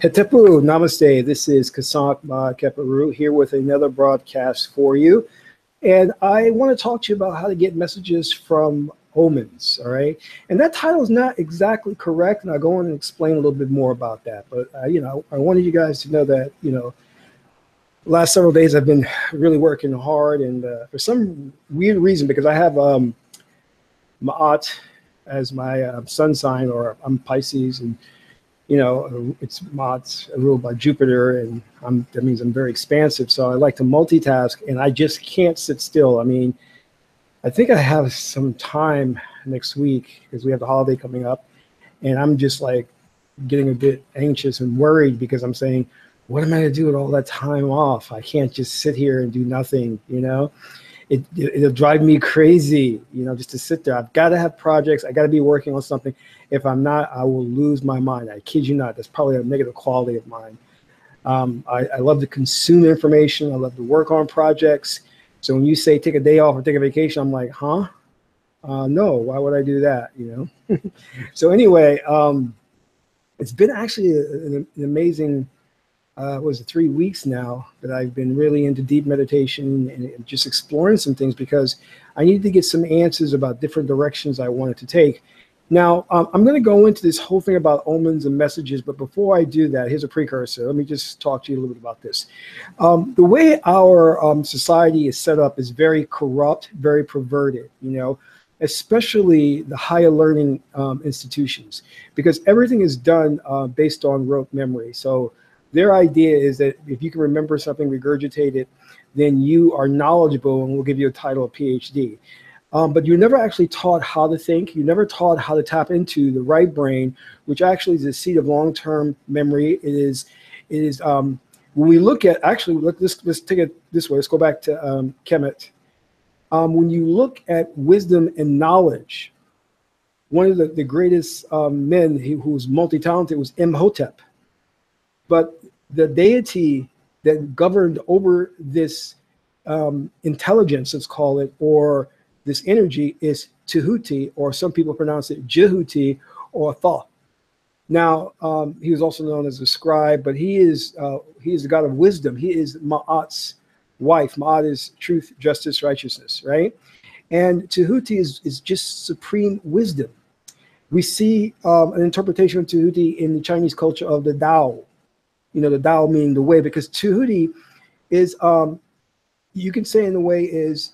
Hetepu, namaste. This is Kasank Ma Keparu here with another broadcast for you. And I want to talk to you about how to get messages from Omens, all right? And that title is not exactly correct, and I'll go on and explain a little bit more about that. But, I wanted you guys to know that, last several days I've been really working hard, and for some weird reason, because I have Ma'at as my sun sign, or I'm Pisces, and it's Ma'at's ruled by Jupiter, and that means I'm very expansive. So I like to multitask, and I just can't sit still. I mean, I think I have some time next week because we have the holiday coming up, and I'm just like getting a bit anxious and worried because I'm saying, what am I going to do with all that time off? I can't just sit here and do nothing, It'll drive me crazy, just to sit there. I've got to have projects. I got to be working on something. If I'm not, I will lose my mind. I kid you not. That's probably a negative quality of mine. I love to consume information. I love to work on projects. So when you say take a day off or take a vacation, I'm like, huh? No, why would I do that? So anyway, it's been actually an amazing 3 weeks now that I've been really into deep meditation and just exploring some things because I needed to get some answers about different directions I wanted to take. Now, I'm going to go into this whole thing about omens and messages, but before I do that, here's a precursor. Let me just talk to you a little bit about this. The way our society is set up is very corrupt, very perverted, especially the higher learning institutions, because everything is done based on rote memory. So their idea is that if you can remember something, regurgitate it, then you are knowledgeable and we'll give you a title of PhD. But you're never actually taught how to think. You're never taught how to tap into the right brain, which actually is the seat of long-term memory. It is when we look at, let's take it this way. Let's go back to Kemet. When you look at wisdom and knowledge, one of the greatest men who was multi-talented was Imhotep. But the deity that governed over this intelligence, let's call it, or this energy is Tehuti, or some people pronounce it Jehuti or Thoth. Now, he was also known as a scribe, but he is the god of wisdom. He is Ma'at's wife. Ma'at is truth, justice, righteousness, right? And Tehuti is just supreme wisdom. We see an interpretation of Tehuti in the Chinese culture of the Tao. The Tao meaning the way, because Tehuti is, you can say in a way, is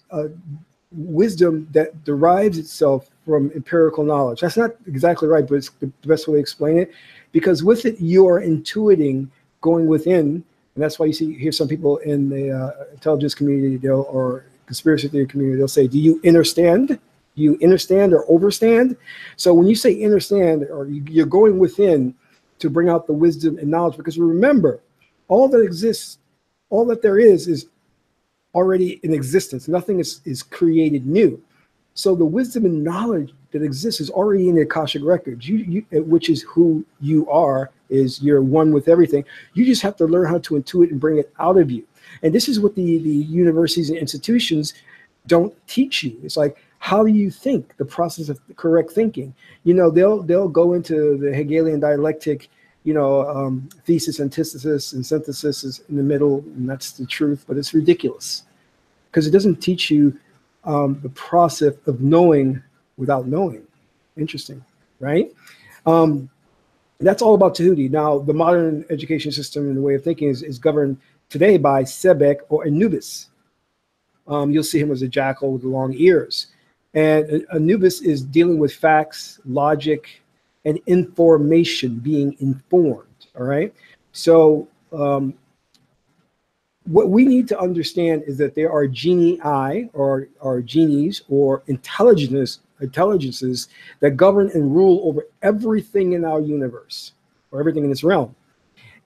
wisdom that derives itself from empirical knowledge. That's not exactly right, but it's the best way to explain it, because with it, you are intuiting, going within, and that's why you hear some people in the intelligence community or conspiracy theory community, they'll say, do you understand? Do you understand or overstand? So when you say understand, or you're going within, to bring out the wisdom and knowledge, because remember, all that exists, all that there is already in existence. Nothing is created new. So the wisdom and knowledge that exists is already in the Akashic records, which is who you are, is you're one with everything. You just have to learn how to intuit and bring it out of you. And this is what the universities and institutions don't teach you. It's like, how do you think? The process of correct thinking. They'll go into the Hegelian dialectic, thesis, antithesis, and synthesis is in the middle, and that's the truth. But it's ridiculous because it doesn't teach you the process of knowing without knowing. Interesting, right? That's all about Tehuti. Now, the modern education system and the way of thinking is governed today by Sebek or Anubis. You'll see him as a jackal with long ears. And Anubis is dealing with facts, logic, and information, being informed, all right? So what we need to understand is that there are genii, or genies, or intelligences that govern and rule over everything in our universe, or everything in this realm.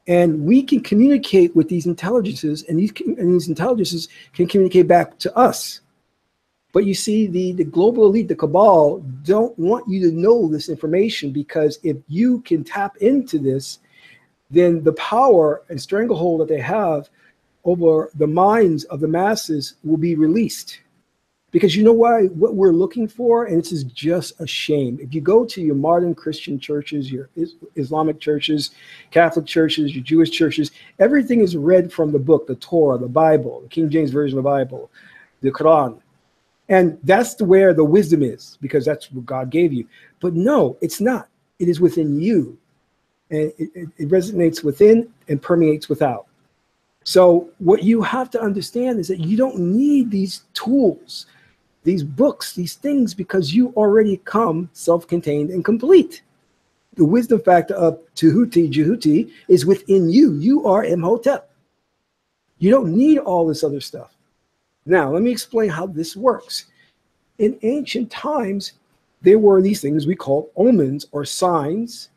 And we can communicate with these intelligences, and these intelligences can communicate back to us. But you see, the global elite, the cabal, don't want you to know this information, because if you can tap into this, then the power and stranglehold that they have over the minds of the masses will be released. Because you know why? What we're looking for, and this is just a shame. If you go to your modern Christian churches, your Islamic churches, Catholic churches, your Jewish churches, everything is read from the book, the Torah, the Bible, the King James Version of the Bible, the Quran. And that's where the wisdom is, because that's what God gave you. But no, it's not. It is within you. And it resonates within and permeates without. So what you have to understand is that you don't need these tools, these books, these things, because you already come self-contained and complete. The wisdom factor of Tehuti, Jehuti, is within you. You are Imhotep. You don't need all this other stuff. Now, let me explain how this works. In ancient times, there were these things we call omens, or signs,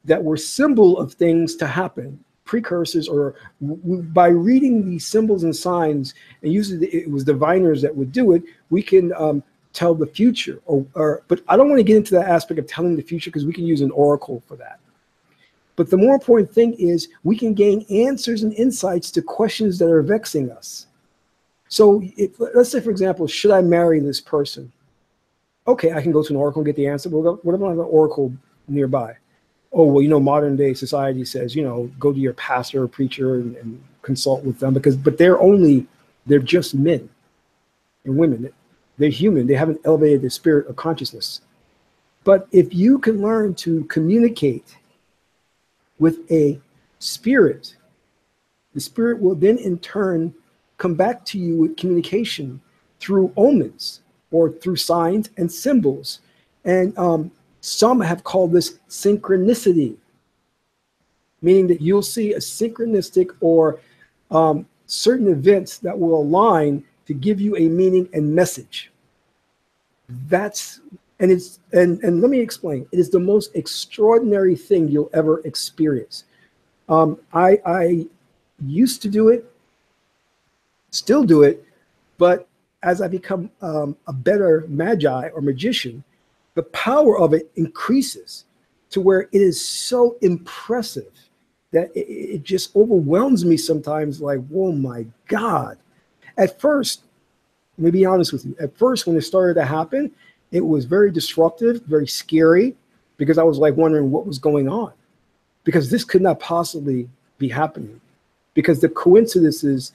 that were symbol of things to happen, precursors, or by reading these symbols and signs, and usually it was diviners that would do it, we can tell the future. But I don't want to get into that aspect of telling the future, because we can use an oracle for that. But the more important thing is we can gain answers and insights to questions that are vexing us. So let's say, for example, should I marry this person? Okay, I can go to an oracle and get the answer. But what about an oracle nearby? Oh, well, you know, modern day society says, you know, go to your pastor or preacher and consult with them, but they're just men and women. They're human. They haven't elevated their spirit or consciousness. But if you can learn to communicate with a spirit, the spirit will then in turn come back to you with communication through omens or through signs and symbols. And some have called this synchronicity, meaning that you'll see a synchronistic or certain events that will align to give you a meaning and message. And let me explain. It is the most extraordinary thing you'll ever experience. I used to do it, still do it, but as I become a better magi or magician, the power of it increases to where it is so impressive that it just overwhelms me sometimes, like, oh my God. At first, let me be honest with you, at first when it started to happen, it was very disruptive, very scary, because I was like wondering what was going on, because this could not possibly be happening, because the coincidences,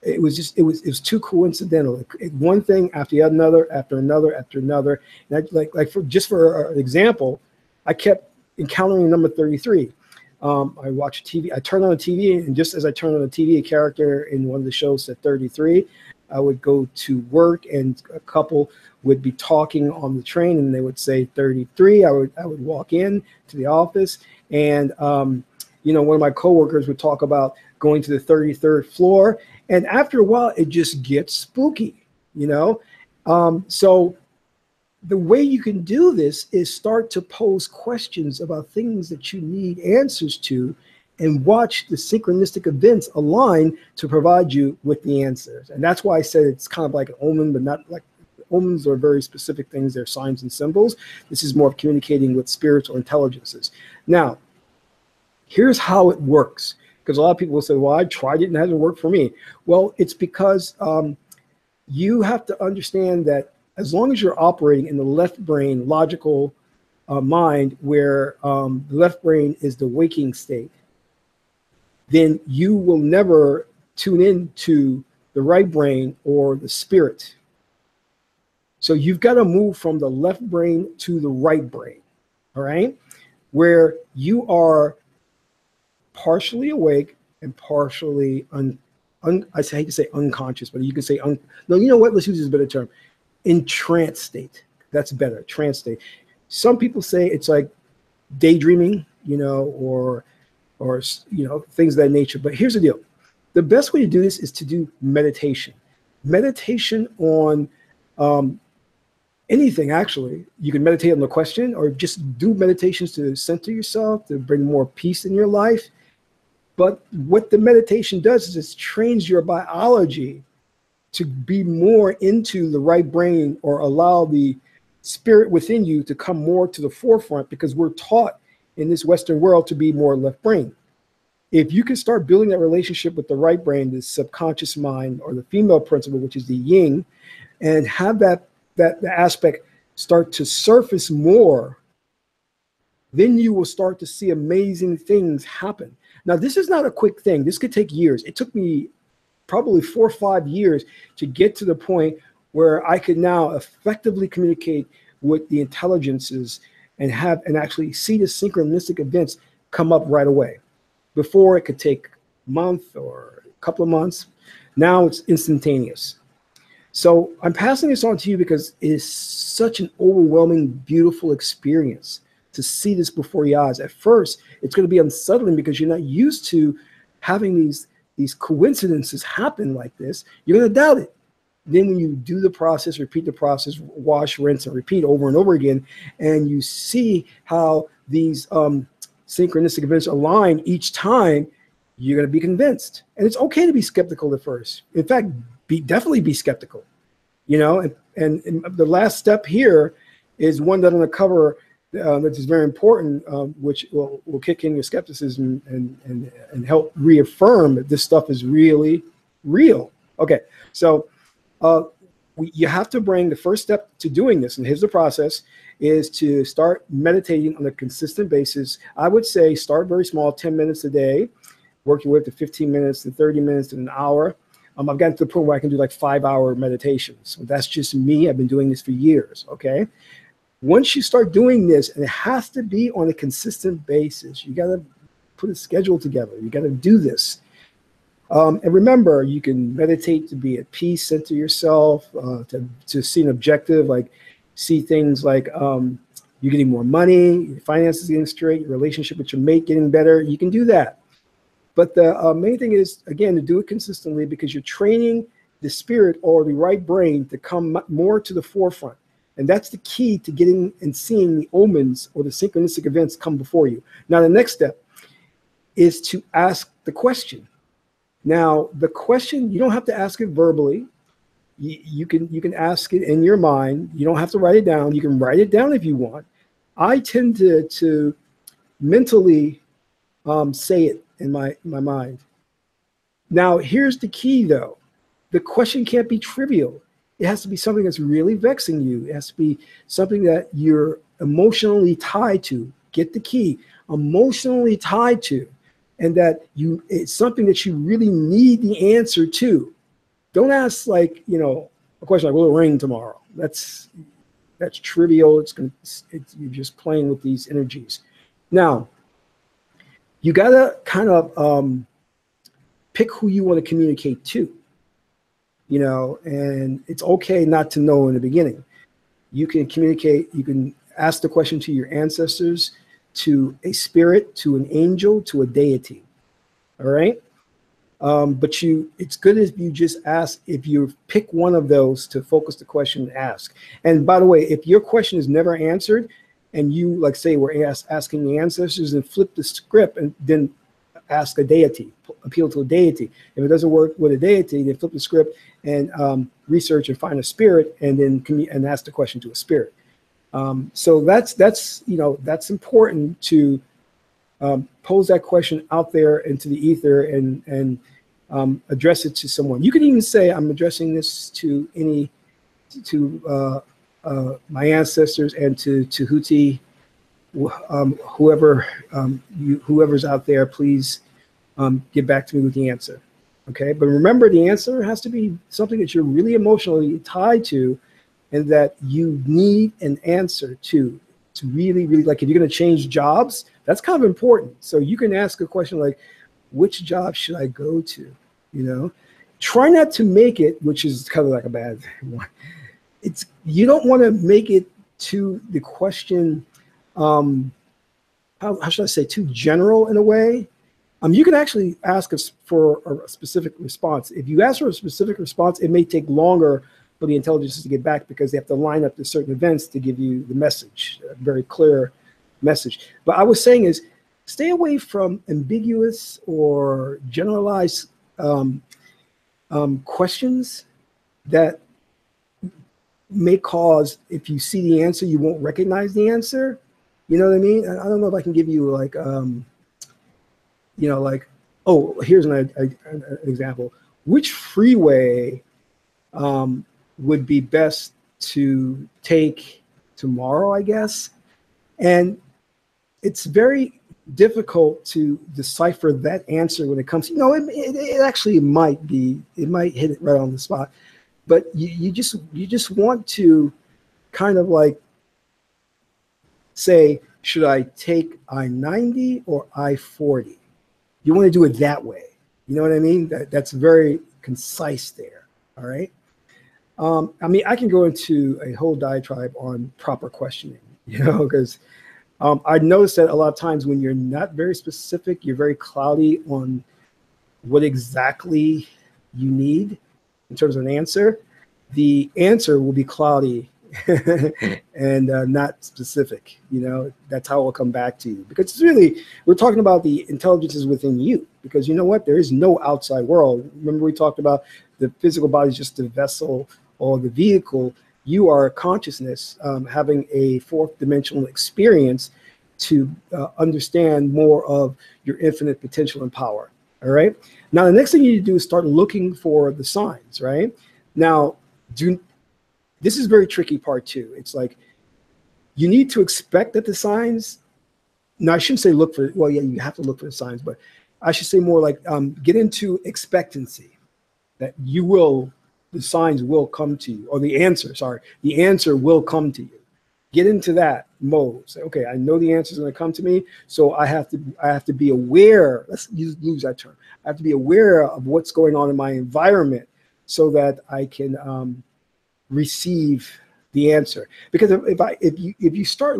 it was too coincidental. One thing after another, after another, after another. And for an example, I kept encountering number 33. I watch TV. I turn on the TV, and just as I turn on the TV, a character in one of the shows said 33. I would go to work, and a couple would be talking on the train, and they would say 33. I would walk in to the office, and you know, one of my coworkers would talk about going to the 33rd floor. And after a while, it just gets spooky, you know? So the way you can do this is start to pose questions about things that you need answers to, and watch the synchronistic events align to provide you with the answers. And that's why I said it's kind of like an omen, but not like omens are very specific things. They're signs and symbols. This is more of communicating with spirits or intelligences. Now, here's how it works. Because a lot of people will say, well, I tried it and it hasn't worked for me. Well, it's because you have to understand that as long as you're operating in the left brain logical mind, where the left brain is the waking state, then you will never tune into the right brain or the spirit. So you've got to move from the left brain to the right brain, all right? Where you are partially awake and partially I hate to say unconscious, but you can say no, you know what? Let's use this better term. In trance state. That's better. Trance state. Some people say it's like daydreaming, you know, or you know, things of that nature. But here's the deal. The best way to do this is to do meditation. Meditation on anything, actually. You can meditate on the question, or just do meditations to center yourself, to bring more peace in your life. But what the meditation does is it trains your biology to be more into the right brain, or allow the spirit within you to come more to the forefront, because we're taught in this Western world to be more left brain. If you can start building that relationship with the right brain, the subconscious mind, or the female principle, which is the yin, and have that aspect start to surface more, then you will start to see amazing things happen. Now, this is not a quick thing. This could take years. It took me probably 4 or 5 years to get to the point where I could now effectively communicate with the intelligences and actually see the synchronistic events come up right away. Before, it could take a month or a couple of months. Now it's instantaneous. So I'm passing this on to you because it is such an overwhelming, beautiful experience to see this before your eyes. At first, it's going to be unsettling because you're not used to having these coincidences happen like this. You're going to doubt it. Then when you do the process, repeat the process, wash, rinse, and repeat over and over again, and you see how these synchronistic events align each time, you're going to be convinced. And it's okay to be skeptical at first. In fact, definitely be skeptical. You know, and the last step here is one that I'm going to cover that is very important, which will kick in your skepticism and help reaffirm that this stuff is really real. Okay, so you have to bring the first step to doing this, and here's the process, is to start meditating on a consistent basis. I would say start very small, 10 minutes a day, work your way up to 15 minutes to 30 minutes to an hour. I've gotten to the point where I can do like 5-hour meditations. So that's just me. I've been doing this for years, okay? Once you start doing this, and it has to be on a consistent basis, you got to put a schedule together. You got to do this. And remember, you can meditate to be at peace, center yourself, to see an objective, like see things like you're getting more money, your finances getting straight, your relationship with your mate getting better. You can do that. But the main thing is, again, to do it consistently because you're training the spirit or the right brain to come more to the forefront. And that's the key to getting and seeing the omens or the synchronistic events come before you. Now, the next step is to ask the question. Now, the question, you don't have to ask it verbally. You can ask it in your mind. You don't have to write it down. You can write it down if you want. I tend to mentally say it in my mind. Now, here's the key, though. The question can't be trivial. It has to be something that's really vexing you. It has to be something that you're emotionally tied to. Get the key. Emotionally tied to. And that it's something that you really need the answer to. Don't ask, like, you know, a question like, will it rain tomorrow? That's trivial. You're just playing with these energies. Now, you gotta kind of pick who you want to communicate to. You know, and it's okay not to know in the beginning. You can communicate, you can ask the question to your ancestors, to a spirit, to an angel, to a deity. All right? But it's good if you just ask, if you pick one of those to focus the question and ask. And by the way, if your question is never answered, and you, like, say, were asking the ancestors, and flip the script and then ask a deity, appeal to a deity. If it doesn't work with a deity, then flip the script and research and find a spirit, and then ask the question to a spirit. So that's important to pose that question out there into the ether and address it to someone. You can even say, I'm addressing this to my ancestors and to Huti, whoever's out there, please get back to me with the answer. Okay, but remember, the answer has to be something that you're really emotionally tied to, and that you need an answer to. It's really, really, like, if you're going to change jobs, that's kind of important. So you can ask a question like, which job should I go to? You know, try not to make it, which is kind of like a bad one. You don't want to make it to the question, how should I say, too general in a way. You can actually ask us for a specific response. If you ask for a specific response, it may take longer for the intelligences to get back because they have to line up to certain events to give you the message, a very clear message. But I was saying is, stay away from ambiguous or generalized questions that may cause, if you see the answer, you won't recognize the answer. You know what I mean? I don't know if I can give you like, like, oh, here's an example. Which freeway would be best to take tomorrow, I guess. And it's very difficult to decipher that answer when it comes, it actually might be, it might hit it right on the spot, but you just want to kind of like say, should I take I-90 or I-40? You want to do it that way. You know what I mean? That's very concise there. All right. I mean, I can go into a whole diatribe on proper questioning, because I noticed that a lot of times when you're not very specific, you're very cloudy on what exactly you need in terms of an answer. The answer will be cloudy and not specific. That's how it will come back to you, because it's really, we're talking about the intelligences within you, because you know what, there is no outside world. Remember, we talked about the physical body is just the vessel or the vehicle. You are a consciousness, having a fourth dimensional experience to understand more of your infinite potential and power. All right. Now, the next thing you need to do is start looking for the signs. Right now, this is very tricky part too. It's like you need to expect that the signs. Now, I shouldn't say look for. Well, yeah, you have to look for the signs, but I should say more like get into expectancy that the signs will come to you, or the answer will come to you. Get into that mode. Say, okay, I know the answer is going to come to me, so I have to be aware. Let's use that term. I have to be aware of what's going on in my environment so that I can receive the answer. Because if you start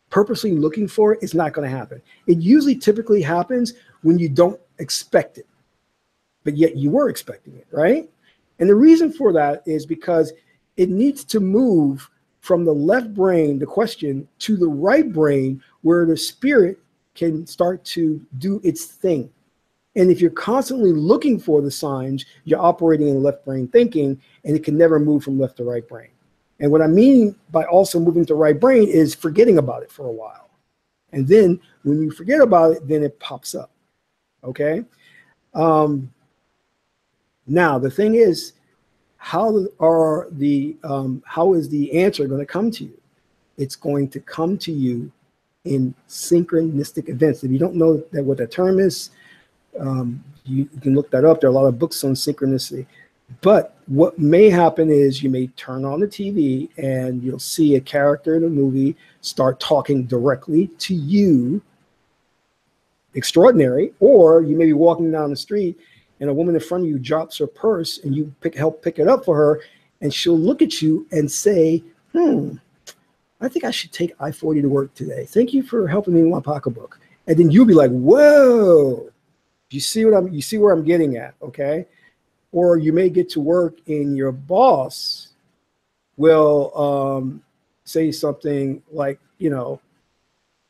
purposely looking for it, it's not going to happen. It usually typically happens when you don't expect it, but yet you were expecting it, right? And the reason for that is because it needs to move from the left brain, the question, to the right brain, where the spirit can start to do its thing. And if you're constantly looking for the signs, you're operating in left brain thinking, and it can never move from left to right brain. And what I mean by also moving to right brain is forgetting about it for a while. And then when you forget about it, then it pops up. Okay. Now, the thing is, how is the answer going to come to you? It's going to come to you in synchronistic events. If you don't know what that term is, you can look that up. There are a lot of books on synchronicity. But what may happen is you may turn on the TV and you'll see a character in a movie start talking directly to you. Extraordinary. Or you may be walking down the street and a woman in front of you drops her purse and you help pick it up for her, and she'll look at you and say, I think I should take I-40 to work today. Thank you for helping me with my pocketbook. And then you'll be like, whoa, you see where I'm getting at, okay? Or you may get to work and your boss will say something like, to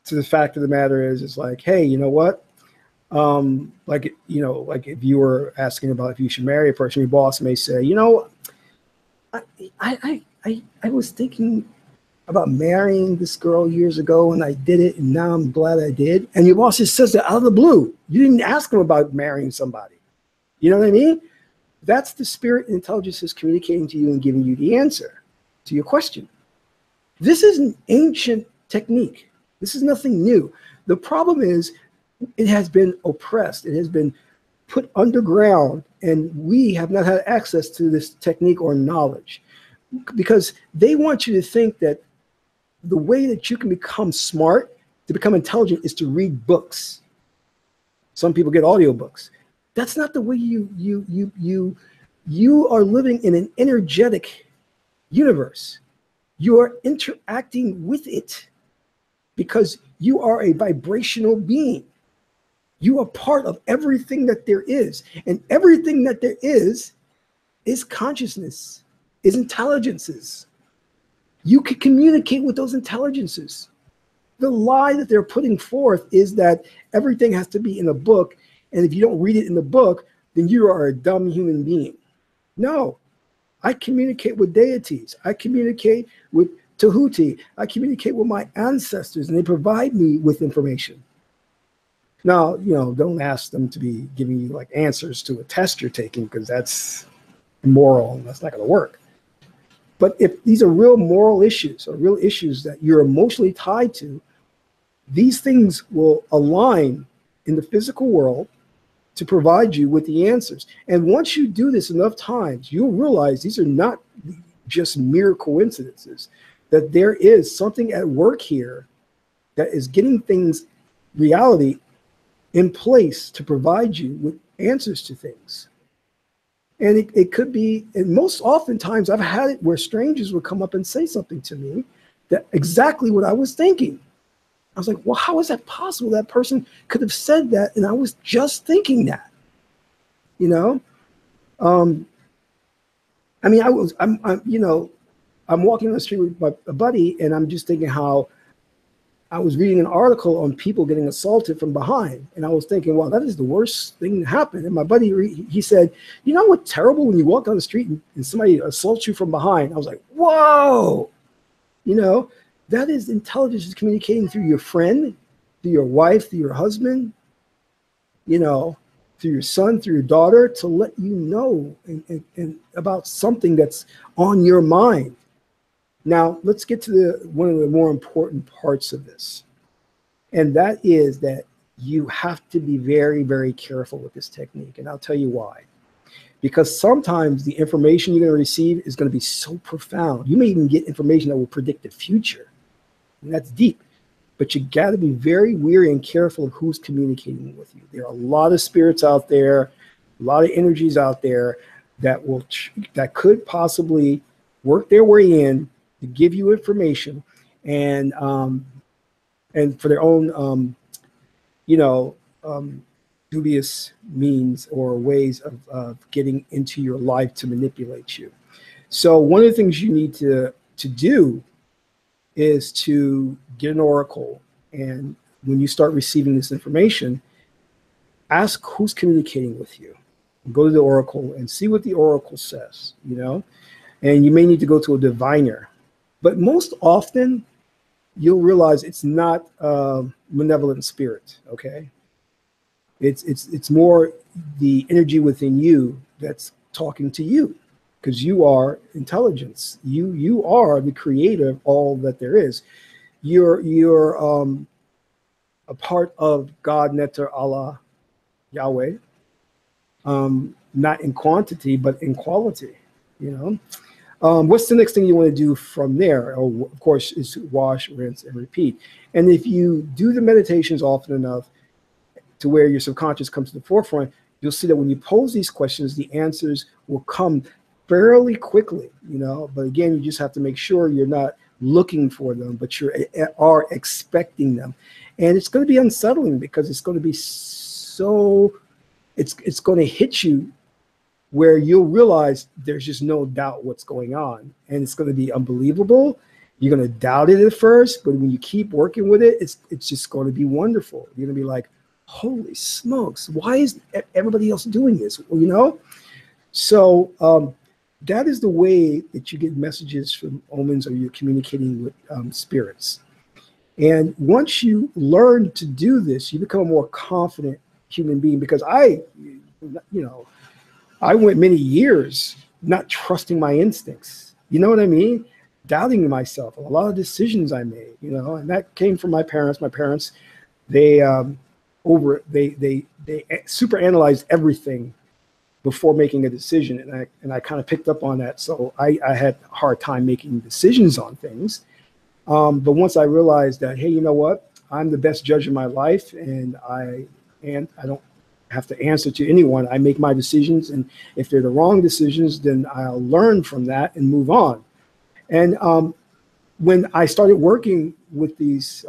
the fact of the matter is, it's like, hey, you know what? Like if you were asking about if you should marry a person, your boss may say, I was thinking about marrying this girl years ago and I did it, and now I'm glad I did. And your boss just says that out of the blue. You didn't ask him about marrying somebody. You know what I mean? That's the spirit and intelligence is communicating to you and giving you the answer to your question. This is an ancient technique. This is nothing new. The problem is it has been oppressed. It has been put underground, and we have not had access to this technique or knowledge, because they want you to think that the way that you can become smart, to become intelligent, is to read books. Some people get audiobooks. That's not the way you are living in an energetic universe. You are interacting with it because you are a vibrational being. You are part of everything that there is. And everything that there is consciousness, is intelligences. You can communicate with those intelligences. The lie that they're putting forth is that everything has to be in a book, and if you don't read it in the book, then you are a dumb human being. No, I communicate with deities. I communicate with Tahuti. I communicate with my ancestors, and they provide me with information. Now, don't ask them to be giving you like answers to a test you're taking, because that's moral, and that's not going to work. But if these are real moral issues or real issues that you're emotionally tied to, these things will align in the physical world to provide you with the answers. And once you do this enough times, you'll realize these are not just mere coincidences, that there is something at work here that is getting things, reality, in place to provide you with answers to things. And it could be, and most oftentimes I've had it where strangers would come up and say something to me that exactly what I was thinking. I was like, well, how is that possible? That person could have said that, and I was just thinking that, you know? I mean, I'm walking on the street with a buddy, and I'm just thinking how I was reading an article on people getting assaulted from behind. And I was thinking, wow, that is the worst thing to happen. And my buddy, he said, you know what's terrible when you walk down the street and somebody assaults you from behind? I was like, whoa, you know, that is intelligence is communicating through your friend, through your wife, through your husband, you know, through your son, through your daughter, to let you know and about something that's on your mind. Now, let's get to one of the more important parts of this. And that is that you have to be very, very careful with this technique. And I'll tell you why. Because sometimes the information you're going to receive is going to be so profound. You may even get information that will predict the future. And that's deep. But you got to be very wary and careful of who's communicating with you. There are a lot of spirits out there, a lot of energies out there that could possibly work their way in to give you information and for their own, dubious means or ways of getting into your life to manipulate you. So one of the things you need to do is to get an oracle. And when you start receiving this information, ask who's communicating with you. Go to the oracle and see what the oracle says, you know, and you may need to go to a diviner. But most often, you'll realize it's not a malevolent spirit, okay? It's more the energy within you that's talking to you, because you are intelligence. You are the creator of all that there is. You're a part of God, Neter, Allah, Yahweh, not in quantity, but in quality, you know? What's the next thing you want to do from there? Oh, of course, is to wash, rinse, and repeat. And if you do the meditations often enough to where your subconscious comes to the forefront, you'll see that when you pose these questions, the answers will come fairly quickly, you know. But again, you just have to make sure you're not looking for them, but you are expecting them. And it's going to be unsettling because it's going to be so, it's going to hit you where you'll realize there's just no doubt what's going on. And it's going to be unbelievable. You're going to doubt it at first, but when you keep working with it, it's just going to be wonderful. You're going to be like, holy smokes, why is everybody else doing this? Well, you know? So that is the way that you get messages from omens, or you're communicating with spirits. And once you learn to do this, you become a more confident human being, because I went many years not trusting my instincts. You know what I mean? Doubting myself. A lot of decisions I made, you know, and that came from my parents. My parents, they super analyzed everything before making a decision, and I kind of picked up on that. So I had a hard time making decisions on things. But once I realized that, hey, you know what? I'm the best judge of my life, and I don't have to answer to anyone. I make my decisions, and if they're the wrong decisions, then I'll learn from that and move on. And when I started working with these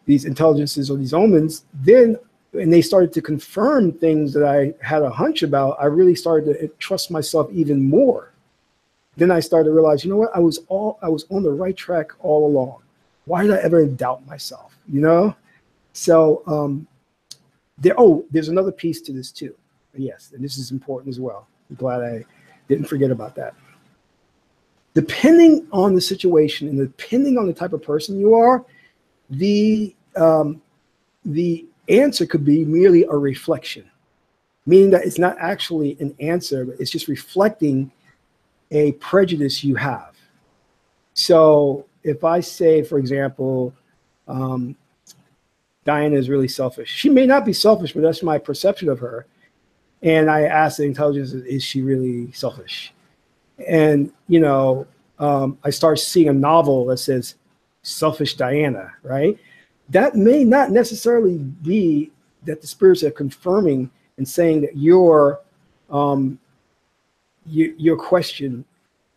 intelligences or these omens, and they started to confirm things that I had a hunch about, I really started to trust myself even more. Then I started to realize, you know what? I was on the right track all along. Why did I ever doubt myself? You know? So there's another piece to this too. Yes, and this is important as well. I'm glad I didn't forget about that. Depending on the situation and depending on the type of person you are, the answer could be merely a reflection. meaning that it's not actually an answer, but it's just reflecting a prejudice you have. So if I say, for example, Diana is really selfish. She may not be selfish, but that's my perception of her. And I ask the intelligence, is she really selfish? And, you know, I start seeing a novel that says selfish Diana, right? That may not necessarily be that the spirits are confirming and saying that your question,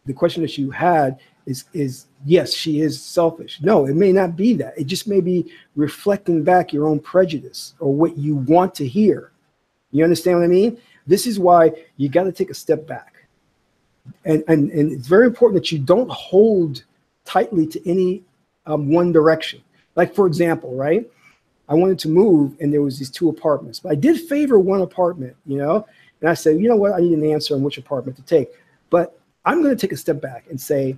the question that you had is yes, she is selfish. No, it may not be that. It just may be reflecting back your own prejudice or what you want to hear. You understand what I mean? This is why you got to take a step back. And it's very important that you don't hold tightly to any one direction. Like, for example, right? I wanted to move and there was these 2 apartments, but I did favor one apartment, you know? And I said, you know what? I need an answer on which apartment to take. But I'm going to take a step back and say,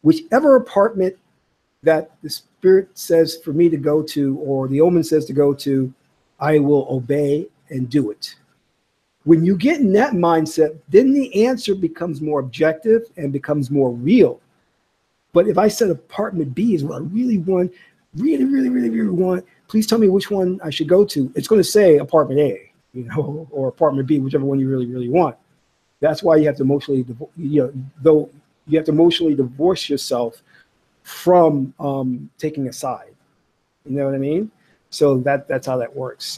whichever apartment that the spirit says for me to go to, or the omen says to go to, I will obey and do it. When you get in that mindset, then the answer becomes more objective and becomes more real. But if I said apartment B is what I really want, really want, please tell me which one I should go to. It's going to say apartment A, you know, or apartment B, whichever one you really want. That's why you have to emotionally, you have to emotionally divorce yourself from taking a side. You know what I mean? So that's how that works.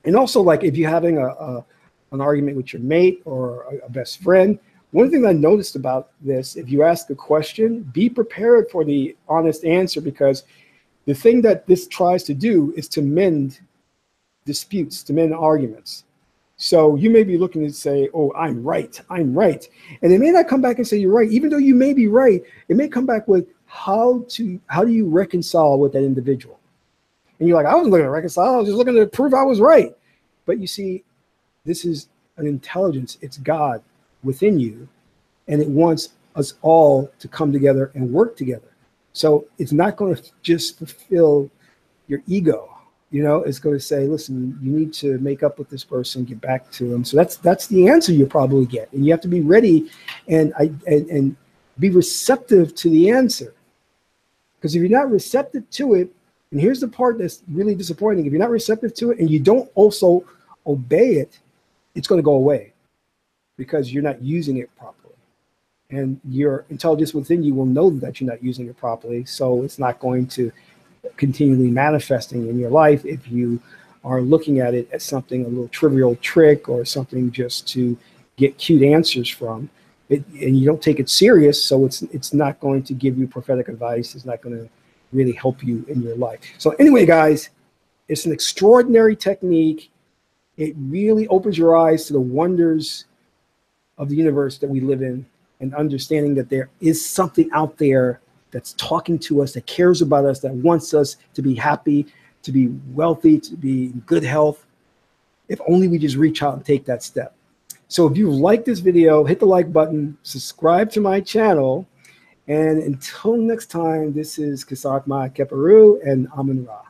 And also, like, if you're having an argument with your mate or a best friend, one thing I noticed about this, if you ask a question, be prepared for the honest answer, because the thing that this tries to do is to mend disputes, to mend arguments. So you may be looking to say, oh, I'm right. And they may not come back and say you're right. Even though you may be right, it may come back with how do you reconcile with that individual? And you're like, I wasn't looking to reconcile. I was just looking to prove I was right. But you see, this is an intelligence. It's God within you, and it wants us all to come together and work together. So it's not going to just fulfill your ego. You know, it's going to say, listen, you need to make up with this person, get back to them. So that's the answer you'll probably get. And you have to be ready and be receptive to the answer. Because if you're not receptive to it, and here's the part that's really disappointing, if you're not receptive to it and you don't also obey it, it's going to go away because you're not using it properly. And your intelligence within you will know that you're not using it properly. So it's not going to continually manifesting in your life if you are looking at it as something, a little trivial trick or something just to get cute answers from it, and you don't take it serious. So it's not going to give you prophetic advice. It's not going to really help you in your life. So anyway, guys, it's an extraordinary technique. It really opens your eyes to the wonders of the universe that we live in, and understanding that there is something out there that's talking to us, that cares about us, that wants us to be happy, to be wealthy, to be in good health, if only we just reach out and take that step. So if you like this video, hit the like button, subscribe to my channel, and until next time, this is Kasakma Keperu and Amun Ra.